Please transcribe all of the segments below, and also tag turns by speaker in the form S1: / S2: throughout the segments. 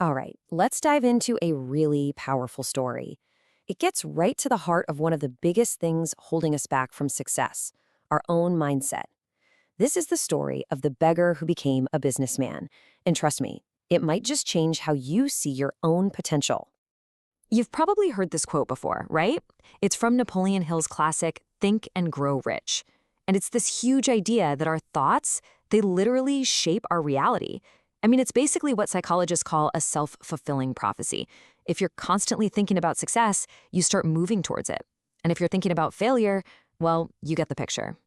S1: All right, let's dive into a really powerful story. It gets right to the heart of one of the biggest things holding us back from success, our own mindset. This is the story of the beggar who became a businessman. And trust me, it might just change how you see your own potential. You've probably heard this quote before, right? It's from Napoleon Hill's classic, Think and Grow Rich. And it's this huge idea that our thoughts, they literally shape our reality. I mean, it's basically what psychologists call a self-fulfilling prophecy. If you're constantly thinking about success, you start moving towards it. And if you're thinking about failure, well, you get the picture.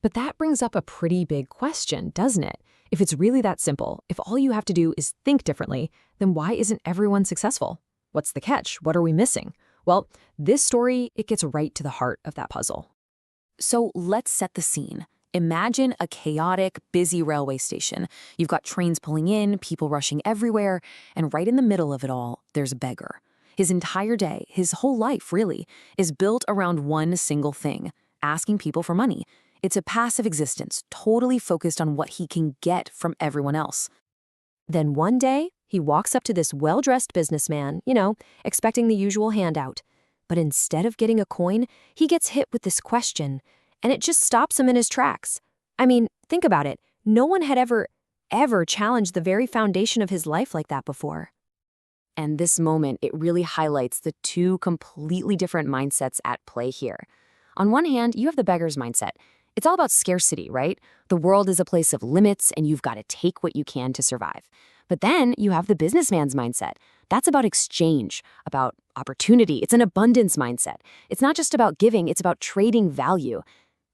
S1: But that brings up a pretty big question, doesn't it? If it's really that simple, if all you have to do is think differently, then why isn't everyone successful? What's the catch? What are we missing? Well, this story, it gets right to the heart of that puzzle. So let's set the scene. Imagine a chaotic, busy railway station. You've got trains pulling in, people rushing everywhere, and right in the middle of it all, there's a beggar. His entire day, his whole life really, is built around one single thing, asking people for money. It's a passive existence, totally focused on what he can get from everyone else. Then one day, he walks up to this well-dressed businessman, expecting the usual handout. But instead of getting a coin, he gets hit with this question, and it just stops him in his tracks. I mean, think about it. No one had ever challenged the very foundation of his life like that before. And this moment, it really highlights the two completely different mindsets at play here. On one hand, you have the beggar's mindset. It's all about scarcity, right? The world is a place of limits, and you've got to take what you can to survive. But then you have the businessman's mindset. That's about exchange, about opportunity. It's an abundance mindset. It's not just about giving, it's about trading value.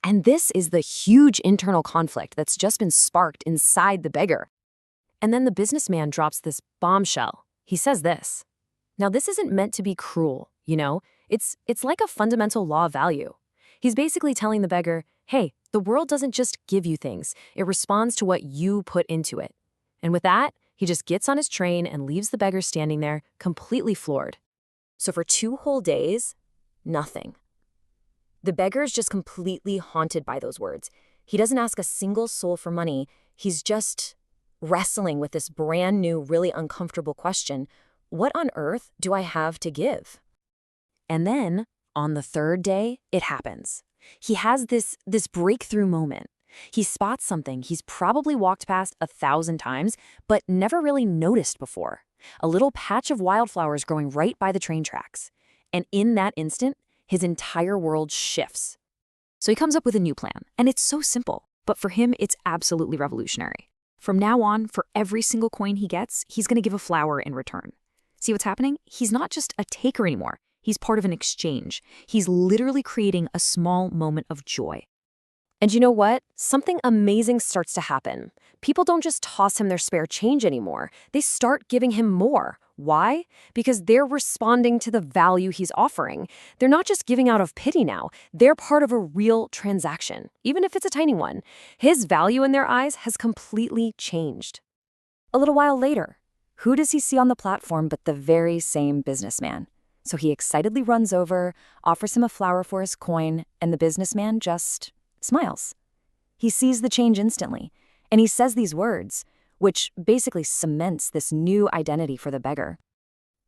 S1: And this is the huge internal conflict that's just been sparked inside the beggar. And then the businessman drops this bombshell. He says this. Now, this isn't meant to be cruel, It's like a fundamental law of value. He's basically telling the beggar, hey, the world doesn't just give you things. It responds to what you put into it. And with that, he just gets on his train and leaves the beggar standing there, completely floored. So for 2 whole days, nothing. The beggar is just completely haunted by those words. He doesn't ask a single soul for money. He's just wrestling with this brand new, really uncomfortable question. What on earth do I have to give? And then, on the 3rd day, it happens. He has this breakthrough moment. He spots something he's probably walked past 1,000 times, but never really noticed before. A little patch of wildflowers growing right by the train tracks. And in that instant, his entire world shifts. So he comes up with a new plan, and it's so simple, but for him, it's absolutely revolutionary. From now on, for every single coin he gets, he's going to give a flower in return. See what's happening? He's not just a taker anymore. He's part of an exchange. He's literally creating a small moment of joy. And you know what? Something amazing starts to happen. People don't just toss him their spare change anymore. They start giving him more. Why? Because they're responding to the value he's offering. They're not just giving out of pity now. They're part of a real transaction, even if it's a tiny one. His value in their eyes has completely changed. A little while later, who does he see on the platform but the very same businessman? So he excitedly runs over, offers him a flower for his coin, and the businessman just smiles. He sees the change instantly, and he says these words, which basically cements this new identity for the beggar.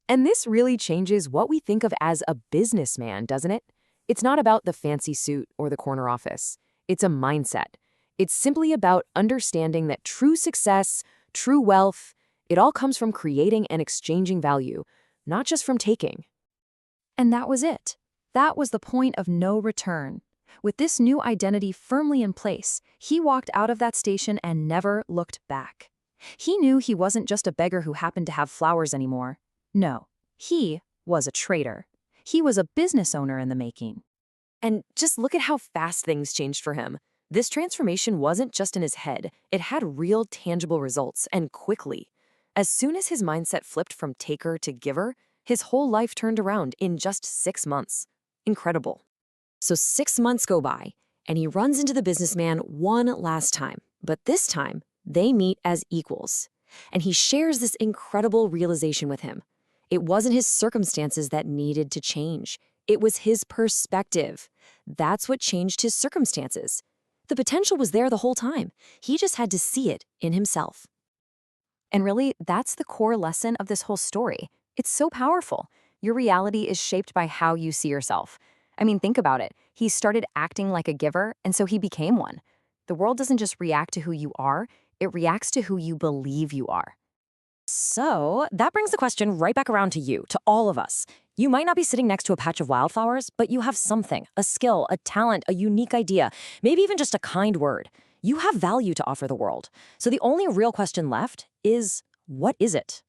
S1: And this really changes what we think of as a businessman, doesn't it? It's not about the fancy suit or the corner office. It's a mindset. It's simply about understanding that true success, true wealth, it all comes from creating and exchanging value, not just from taking. And that was it. That was the point of no return. With this new identity firmly in place, he walked out of that station and never looked back. He knew he wasn't just a beggar who happened to have flowers anymore. No, he was a trader. He was a business owner in the making. And just look at how fast things changed for him. This transformation wasn't just in his head. It had real tangible results, and quickly. As soon as his mindset flipped from taker to giver, his whole life turned around in just 6 months. Incredible. So 6 months go by, and he runs into the businessman one last time. But this time, they meet as equals. And he shares this incredible realization with him. It wasn't his circumstances that needed to change. It was his perspective. That's what changed his circumstances. The potential was there the whole time. He just had to see it in himself.
S2: And really, that's the core lesson of this whole story. It's so powerful. Your reality is shaped by how you see yourself. I mean, think about it. He started acting like a giver, and so he became one. The world doesn't just react to who you are, it reacts to who you believe you are.
S1: So that brings the question right back around to you, to all of us. You might not be sitting next to a patch of wildflowers, but you have something, a skill, a talent, a unique idea, maybe even just a kind word. You have value to offer the world. So the only real question left is, what is it?